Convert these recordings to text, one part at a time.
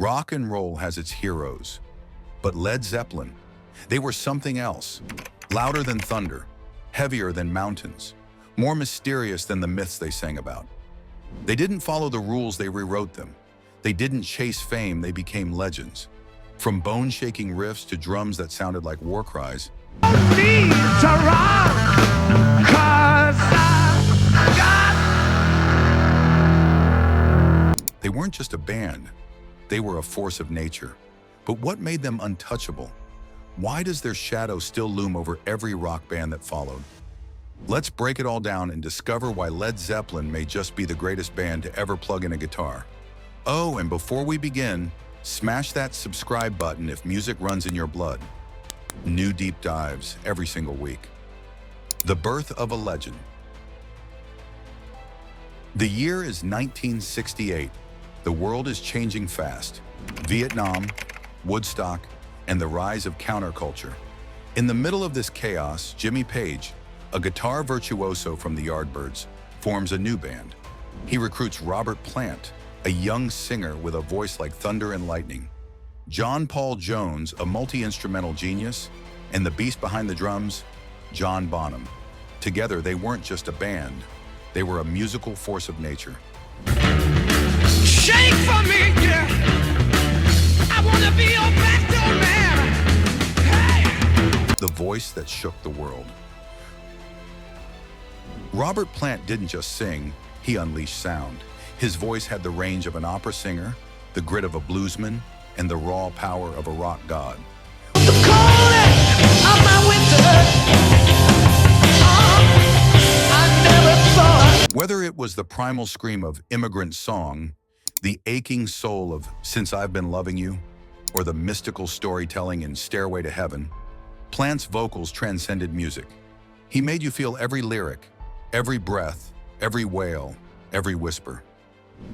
Rock and roll has its heroes, but Led Zeppelin, they were something else. Louder than thunder, heavier than mountains, more mysterious than the myths they sang about. They didn't follow the rules, they rewrote them. They didn't chase fame, they became legends. From bone-shaking riffs to drums that sounded like war cries, Need to rock, 'cause I got. they weren't just a band, they were a force of nature. But what made them untouchable? Why does their shadow still loom over every rock band that followed? Let's break it all down and discover why Led Zeppelin may just be the greatest band to ever plug in a guitar. Oh, and before we begin, smash that subscribe button if music runs in your blood. New deep dives every single week. The birth of a legend. The year is 1968. The world is changing fast. Vietnam, Woodstock, and the rise of counterculture. In the middle of this chaos, Jimmy Page, a guitar virtuoso from the Yardbirds, forms a new band. He recruits Robert Plant, a young singer with a voice like thunder and lightning, John Paul Jones, a multi-instrumental genius, and the beast behind the drums, John Bonham. Together, they weren't just a band, they were a musical force of nature. Shake for me, yeah. I wanna be your back door man. Hey. The voice that shook the world. Robert Plant didn't just sing, he unleashed sound. His voice had the range of an opera singer, the grit of a bluesman, and the raw power of a rock god. The coldest of my winter. I never thought. Whether it was the primal scream of Immigrant Song, the aching soul of Since I've Been Loving You, or the mystical storytelling in Stairway to Heaven, Plant's vocals transcended music. He made you feel every lyric, every breath, every wail, every whisper.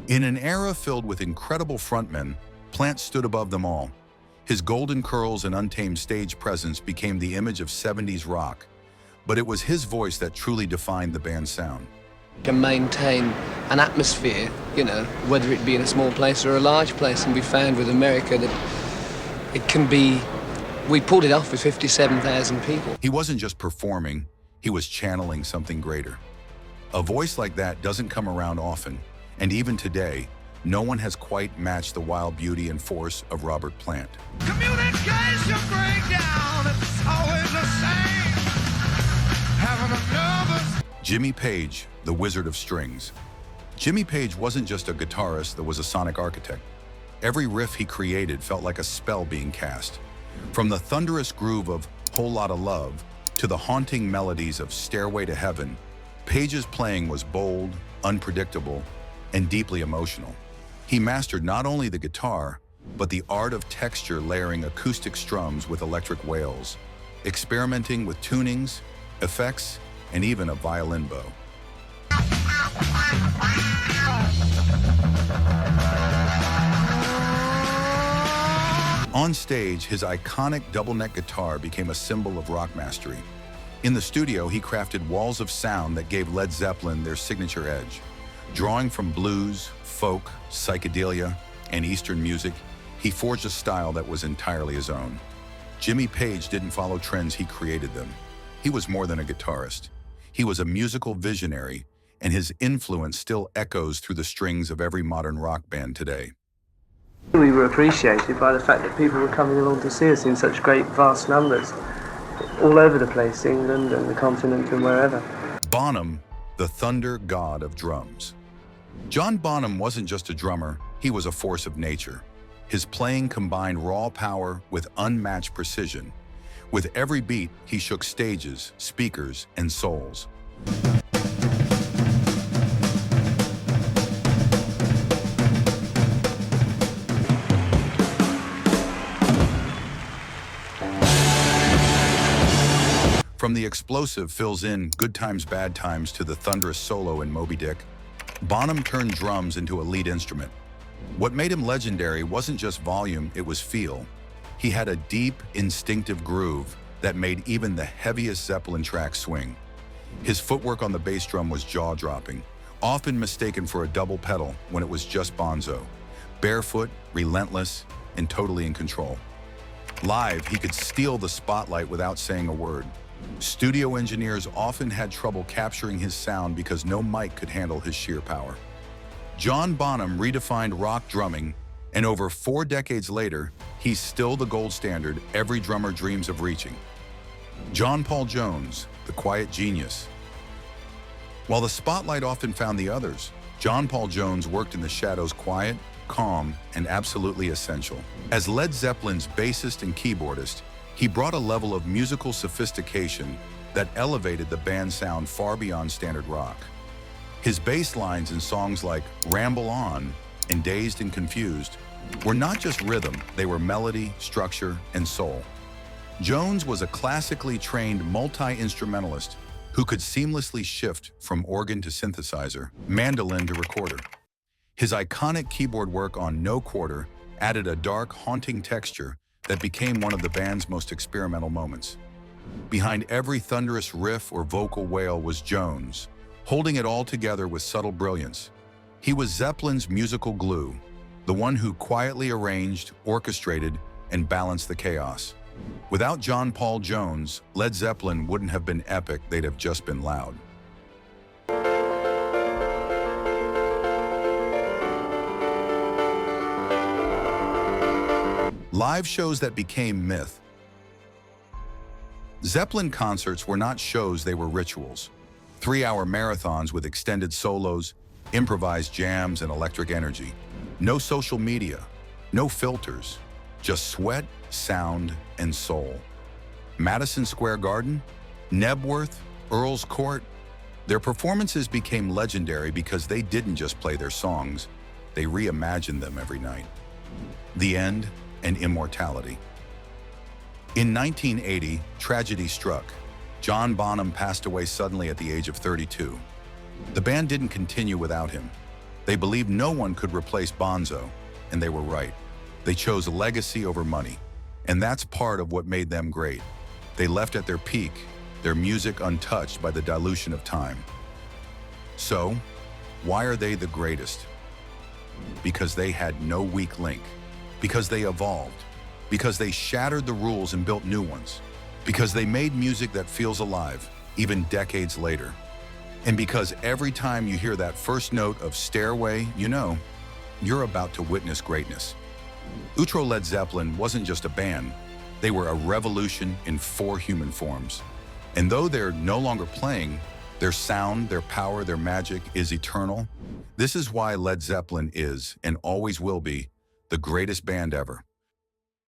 In an era filled with incredible frontmen, Plant stood above them all. His golden curls and untamed stage presence became the image of 70s rock, but it was his voice that truly defined the band's sound. Can maintain an atmosphere, whether it be in a small place or a large place, and we found with America that it can be, we pulled it off with 57,000 people. He wasn't just performing, he was channeling something greater. A voice like that doesn't come around often, and even today, no one has quite matched the wild beauty and force of Robert Plant. Communication breakdown, it's always the same. Having a nervous. Jimmy Page, the Wizard of Strings. Jimmy Page wasn't just a guitarist that was a sonic architect. Every riff he created felt like a spell being cast. From the thunderous groove of Whole Lotta Love to the haunting melodies of Stairway to Heaven, Page's playing was bold, unpredictable, and deeply emotional. He mastered not only the guitar, but the art of texture, layering acoustic strums with electric wails, experimenting with tunings, effects, and even a violin bow. On stage, his iconic double-neck guitar became a symbol of rock mastery. In the studio, he crafted walls of sound that gave Led Zeppelin their signature edge. Drawing from blues, folk, psychedelia, and Eastern music, he forged a style that was entirely his own. Jimmy Page didn't follow trends, he created them. He was more than a guitarist. He was a musical visionary, and his influence still echoes through the strings of every modern rock band today. We were appreciated by the fact that people were coming along to see us in such great, vast numbers, all over the place, England and the continent and wherever. Bonham, the thunder god of drums. John Bonham wasn't just a drummer, he was a force of nature. His playing combined raw power with unmatched precision. With every beat, he shook stages, speakers, and souls. From the explosive fills in Good Times, Bad Times to the thunderous solo in Moby Dick, Bonham turned drums into a lead instrument. What made him legendary wasn't just volume, it was feel. He had a deep, instinctive groove that made even the heaviest Zeppelin track swing. His footwork on the bass drum was jaw-dropping, often mistaken for a double pedal when it was just bonzo. barefoot, relentless, and totally in control. Live, he could steal the spotlight without saying a word. Studio engineers often had trouble capturing his sound because no mic could handle his sheer power. John Bonham redefined rock drumming, and over 4 decades later, he's still the gold standard every drummer dreams of reaching. John Paul Jones, the quiet genius. While the spotlight often found the others, John Paul Jones worked in the shadows, quiet, calm, and absolutely essential. As Led Zeppelin's bassist and keyboardist, he brought a level of musical sophistication that elevated the band's sound far beyond standard rock. His bass lines in songs like Ramble On and Dazed and Confused were not just rhythm, they were melody, structure, and soul. Jones was a classically trained multi-instrumentalist who could seamlessly shift from organ to synthesizer, mandolin to recorder. His iconic keyboard work on No Quarter added a dark, haunting texture that became one of the band's most experimental moments. Behind every thunderous riff or vocal wail was Jones, holding it all together with subtle brilliance. He was Zeppelin's musical glue, the one who quietly arranged, orchestrated, and balanced the chaos. Without John Paul Jones, Led Zeppelin wouldn't have been epic, they'd have just been loud. Live shows that became myth. Zeppelin concerts were not shows, they were rituals. 3-hour marathons with extended solos, improvised jams, and electric energy. No social media, no filters, just sweat, sound, and soul. Madison Square Garden, Nebworth, Earl's Court, their performances became legendary because they didn't just play their songs, they reimagined them every night. The end and immortality. In 1980, tragedy struck. John Bonham passed away suddenly at the age of 32. The band didn't continue without him. They believed no one could replace Bonzo, and they were right. They chose legacy over money, and that's part of what made them great. They left at their peak, their music untouched by the dilution of time. So, why are they the greatest? Because they had no weak link, because they evolved, because they shattered the rules and built new ones, because they made music that feels alive, even decades later. And because every time you hear that first note of Stairway, you know, you're about to witness greatness. Outro Led Zeppelin wasn't just a band, they were a revolution in 4 human forms. And though they're no longer playing, their sound, their power, their magic is eternal. This is why Led Zeppelin is, and always will be, the greatest band ever.